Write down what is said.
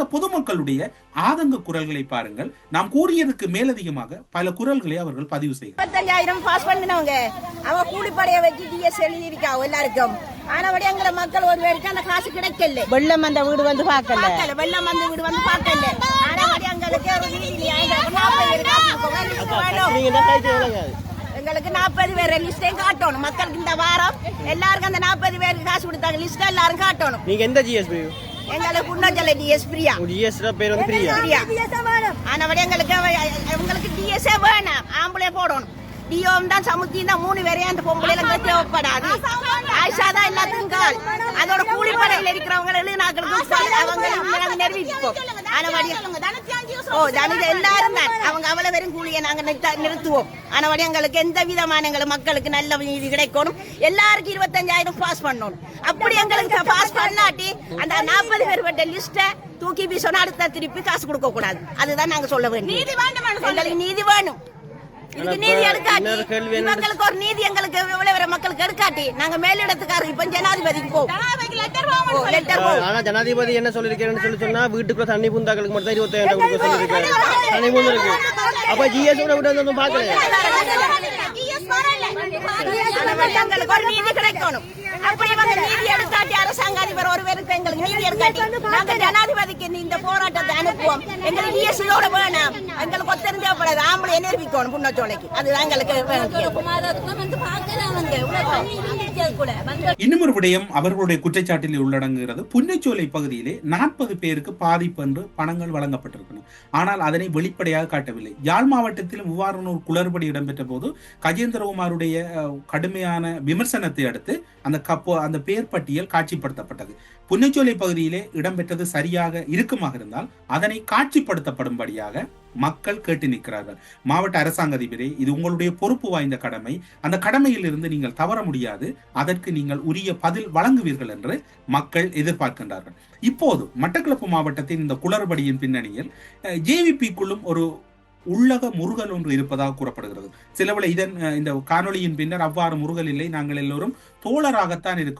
அந்த பொதுமக்களுடைய ஆதங்க குரல்களை பாருங்கள். நாம் கூறியதுக்கு மேலதிகமாக பல குரல்களை அவர்கள் பதிவு செய்கிறார். 25,000 பாஸ் பண்ணினவங்க அவ கூலிப்படைய வச்சு டிஎஸ் எழுதியிருக்கா எல்லாருக்கும். ஆனபடி எங்களை மக்கள் ஒரு பேருக்கு அந்த காசு கிடைக்கல. வெள்ளம் அந்த வீடு வந்து பார்க்கல, வெள்ளம் அந்த வீடு வந்து பார்க்கல. ஆனபடி எங்களுக்கு ஒரு எங்களுக்கு 40 பேர் லிஸ்டையும் காட்டணும். மக்களுக்கு இந்த வாரம் எல்லாருக்கும் அந்த 40 பேருக்கு காசு கொடுத்தாங்க லிஸ்ட் எல்லாரும் காட்டணும். நீங்க எந்த ஜிஎஸ்பி? எங்களுக்கு உன்னஜல டிஎஸ் பிரியா. டிஎஸ் பேர் வந்து பிரியா. ஆனபடி எங்களுக்கு டிஎஸ்ஏ வேணாம், ஆம்பளை போடணும். டிஓம் தான் சமுத்தி தான் 3 பேரையும் அந்த பொம்பளைல தேவைப்படாது. ஆயிஷா தான் எல்லாத்துக்கும் கால். அதோட கூலிப்படையில் இருக்கிறவங்க அவங்க நிரூபிப்போம். எல்லாரும் தான் அவங்க அவ்வளவு வெறும் கூலியை நாங்க நிறுத்துவோம். ஆனபடி எங்களுக்கு எந்த விதமான எங்களுக்கு மக்களுக்கு நல்ல நீதி கிடைக்கணும். எல்லாருக்கும் 25,000 பாஸ் பண்ணணும். அப்படி எங்களுக்கு பாஸ் பண்ணாட்டி அந்த 40 பேர் பட்ட லிஸ்ட தூக்கி வீசணும். அடுத்த திருப்பி காசு கொடுக்க கூடாது. அதுதான் நாங்க சொல்ல வேண்டும். எங்களுக்கு நீதி வேணும். இதுக்கு நீதி எடுக்காட்டி மக்களுக்கு ஒரு நீதி எங்களுக்கு விளைவர மக்களுக்கு எடுக்காட்டி நாங்க மேலிடத்துக்காரர் இப்ப ஜனாதிபதிக்கு போவோம். ஆனா ஜனாதிபதி என்ன சொல்லிருக்கேன்னு சொன்னா வீட்டுக்குள்ள தண்ணி பூந்தாக்களுக்கு மட்டும் 25,000 சொல்லிருக்காரு. தண்ணி பூந்து இருக்கு. அப்ப ஜிஎஸ் விட்டு பாக்கல. எங்களுக்கு ஒரு நீதி கிடைக்கணும். அப்படி நீதி எடுக்காட்டி அரசாங்க அதிபர் ஒருவருக்கு எங்களுக்கு நீதி எடுக்காட்டி நாங்க ஜனாதிபதிக்கு இந்த போராட்டத்தை அனுப்புவோம். எங்களுக்கு டிஎஸ்சியோட வேணாம். எங்களுக்கு ஒத்தரும் தேவைப்படாது. ஆம்பளை நிரூபிக்கணும் புண்ணச்சோலைக்கு. அதுதான் எங்களுக்கு இன்னும் ஒரு விடயம் அவர்களுடைய குற்றச்சாட்டில் உள்ளடங்குகிறது. புன்னச்சோலை பகுதியிலே 40 பேருக்கு பாதிப்பு என்று பணங்கள் வழங்கப்பட்டிருக்கணும். ஆனால் அதனை வெளிப்படையாக காட்டவில்லை. யாழ் மாவட்டத்திலும் இவ்வாறான ஒரு குளறுபடி இடம்பெற்ற போது கஜேந்திரகுமாருடைய கடுமையான விமர்சனத்தை அடுத்து அந்த பெயர் பட்டியல் காட்சிப்படுத்தப்பட்டது. புன்னச்சோலை பகுதியிலே இடம்பெற்றது சரியாக இருக்குமாக இருந்தால் அதனை காட்சிப்படுத்தப்படும்படியாக மக்கள் கேட்டு நிற்கிறார்கள். மாவட்ட அரசாங்க அதிபரே, இது உங்களுடைய பொறுப்பு வாய்ந்த கடமை. அந்த கடமையில் இருந்து நீங்கள் தவற முடியாது. அதற்கு நீங்கள் உரிய பதில் வழங்குவீர்கள் என்று மக்கள் எதிர்பார்க்கின்றார்கள். இப்போது மட்டக்களப்பு மாவட்டத்தின் இந்த குளறுபடியின் பின்னணியில் ஜேவிபிக்குள்ளும் ஒரு உள்ளக முருகல் ஒன்று இருப்பதாக கூறப்படுகிறது. சிலவளை இந்த காணொலியின் பின்னர் அவ்வாறு முருகல் இல்லை, நாங்கள் எல்லோரும் தோழராகத்தான் இருக்கிறோம்